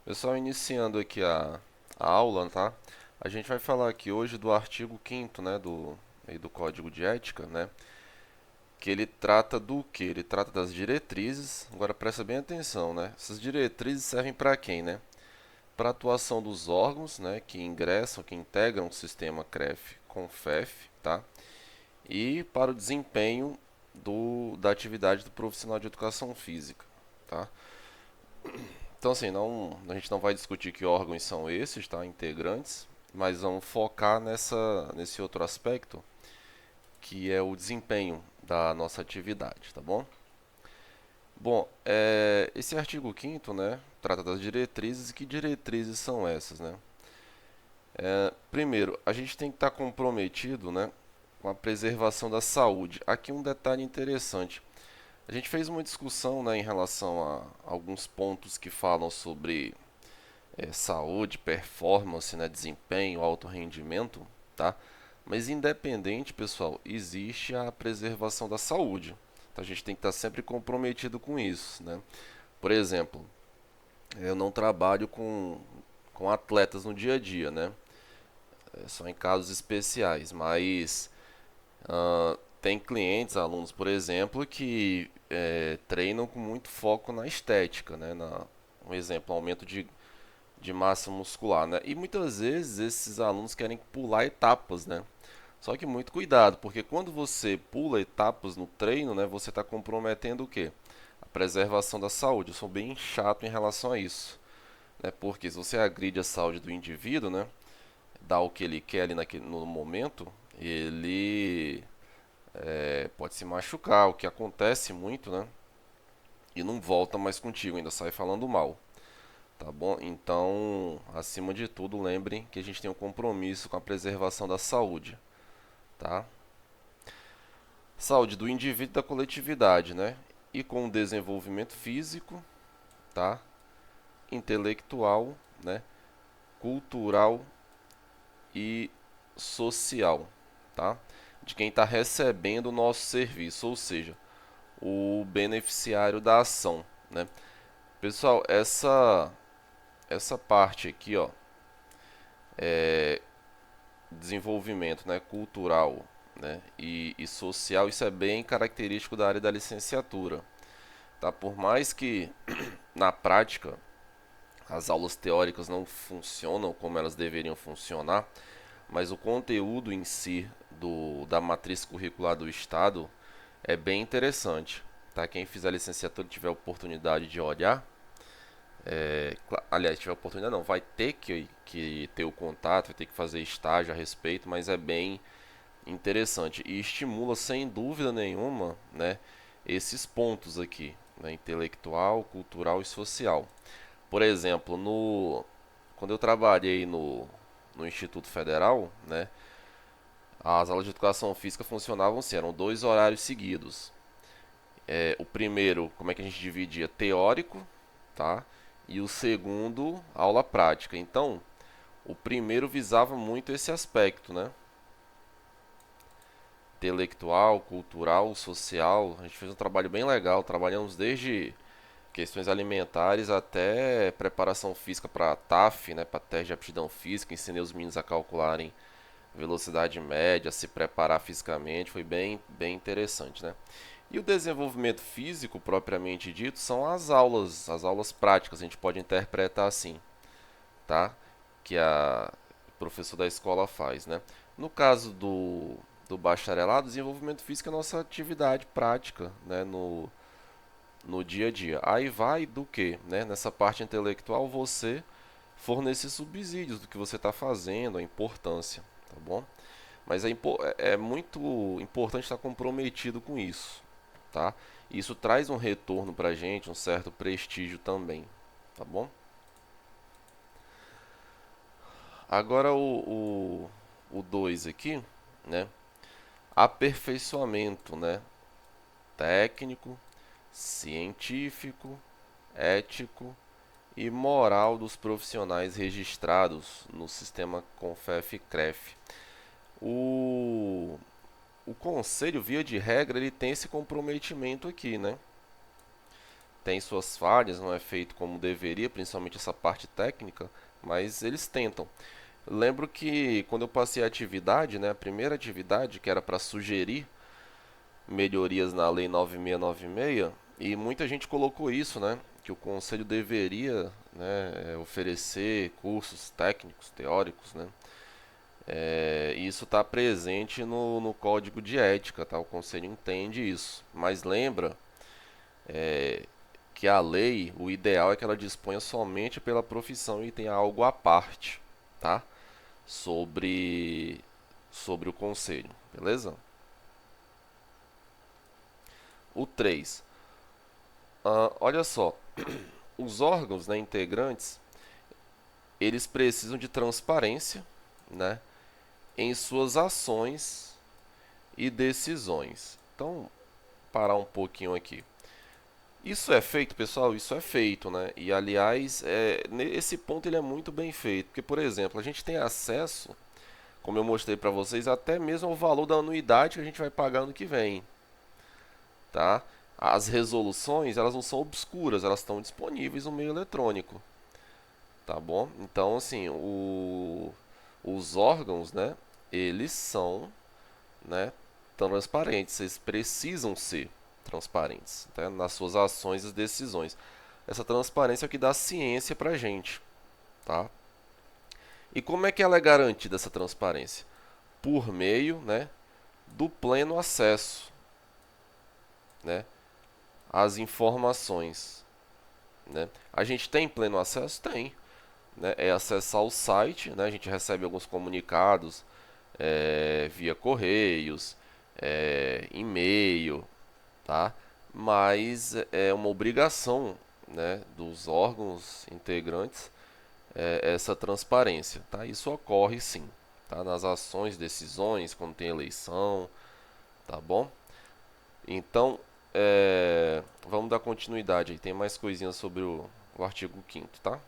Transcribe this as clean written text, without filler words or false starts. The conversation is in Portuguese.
Pessoal, iniciando aqui a aula, tá? A gente vai falar aqui hoje do artigo 5º, né, do Código de Ética, né? Que ele trata do quê? Ele trata das diretrizes. Agora presta bem atenção, né? Essas diretrizes servem para quem, né? Para a atuação dos órgãos, né, que ingressam, que integram o sistema CREF com FEF, tá? E para o desempenho da atividade do profissional de educação física, tá? Então, assim, a gente não vai discutir que órgãos são esses, tá? Integrantes, mas vamos focar nesse outro aspecto, que é o desempenho da nossa atividade, tá bom? Bom, esse artigo 5º, né, trata das diretrizes, e que diretrizes são essas, né? Primeiro, a gente tem que estar comprometido, né, com a preservação da saúde. Aqui um detalhe interessante. A gente fez uma discussão, né, em relação a alguns pontos que falam sobre saúde, performance, né, desempenho, alto rendimento, tá? Mas independente, pessoal, existe a preservação da saúde. Então a gente tem que estar sempre comprometido com isso, né? Por exemplo, eu não trabalho com atletas no dia a dia, né? Só em casos especiais, mas tem clientes, alunos, por exemplo, que treinam com muito foco na estética, né? Um exemplo, aumento de massa muscular, né? E muitas vezes esses alunos querem pular etapas, né? Só que muito cuidado, porque quando você pula etapas no treino, né, você está comprometendo o quê? A preservação da saúde. Eu sou bem chato em relação a isso, né? Porque se você agride a saúde do indivíduo, né, dá o que ele quer ali no momento, ele pode se machucar, o que acontece muito, né? E não volta mais contigo, ainda sai falando mal. Tá bom? Então, acima de tudo, lembrem que a gente tem um compromisso com a preservação da saúde, tá? Saúde do indivíduo e da coletividade, né? E com o desenvolvimento físico, tá? Intelectual, né? Cultural e social, tá? De quem está recebendo o nosso serviço, ou seja, o beneficiário da ação, né? Pessoal, essa parte aqui, ó, desenvolvimento, né, cultural, né, e social, isso é bem característico da área da licenciatura, tá? Por mais que na prática as aulas teóricas não funcionam como elas deveriam funcionar, mas o conteúdo em si da matriz curricular do Estado é bem interessante, tá? Quem fizer licenciatura e tiver a oportunidade de olhar, aliás, tiver a oportunidade não, vai ter que ter o contato, vai ter que fazer estágio a respeito, mas é bem interessante e estimula sem dúvida nenhuma, né, esses pontos aqui, né, intelectual, cultural e social. Por exemplo, quando eu trabalhei no Instituto Federal, né, as aulas de educação física funcionavam assim, eram dois horários seguidos. O primeiro, como é que a gente dividia? Teórico, tá? E o segundo, aula prática. Então, o primeiro visava muito esse aspecto, né? Intelectual, cultural, social. A gente fez um trabalho bem legal. Trabalhamos desde questões alimentares até preparação física para TAF, né, para teste de aptidão física. Ensinei os meninos a calcularem velocidade média, se preparar fisicamente. Foi bem interessante, né? E o desenvolvimento físico propriamente dito são as aulas práticas. A gente pode interpretar assim, tá? Que o professor da escola faz, né? No caso do bacharelado, desenvolvimento físico é a nossa atividade prática, né? No dia a dia. Aí vai do que, né? Nessa parte intelectual, você fornecer subsídios do que você está fazendo, a importância, tá bom? Mas é muito importante estar comprometido com isso, tá? Isso traz um retorno para a gente, um certo prestígio também, tá bom? Agora o 2 aqui, né? Aperfeiçoamento, né? Técnico, científico, ético e moral dos profissionais registrados no sistema CONFEF-CREF. O, o conselho, via de regra, ele tem esse comprometimento aqui, né? tem suas falhas, não é feito como deveria, principalmente essa parte técnica, mas eles tentam. Lembro que quando eu passei a atividade, né, a primeira atividade, que era para sugerir melhorias na Lei 9696, e muita gente colocou isso, né, que o Conselho deveria, né, oferecer cursos técnicos, teóricos, né, e isso está presente no Código de Ética, tá? O Conselho entende isso, mas lembra que a lei, o ideal é que ela disponha somente pela profissão e tenha algo à parte, tá? Sobre o conselho, beleza? O 3. Olha só, os órgãos, né, integrantes, eles precisam de transparência, né, em suas ações e decisões. Então, parar um pouquinho aqui. Isso é feito, pessoal? Isso é feito, né? E aliás, esse ponto ele é muito bem feito, porque, por exemplo, a gente tem acesso, como eu mostrei para vocês, até mesmo ao valor da anuidade que a gente vai pagar ano que vem, tá? As resoluções, elas não são obscuras, elas estão disponíveis no meio eletrônico, tá bom? Então, assim, os órgãos, né, eles são, né, transparentes, eles precisam ser transparentes, tá? Nas suas ações e decisões. Essa transparência é o que dá ciência pra gente, tá? E como é que ela é garantida, essa transparência? Por meio, né, do pleno acesso, né, às informações, né? A gente tem pleno acesso? Tem, né? É acessar o site, né? A gente recebe alguns comunicados via correios, e-mail, tá? Mas é uma obrigação, né, dos órgãos integrantes essa transparência, tá? Isso ocorre sim, tá? Nas ações, decisões, quando tem eleição, tá bom? Então, vamos dar continuidade aí. Tem mais coisinhas sobre o artigo 5º, tá?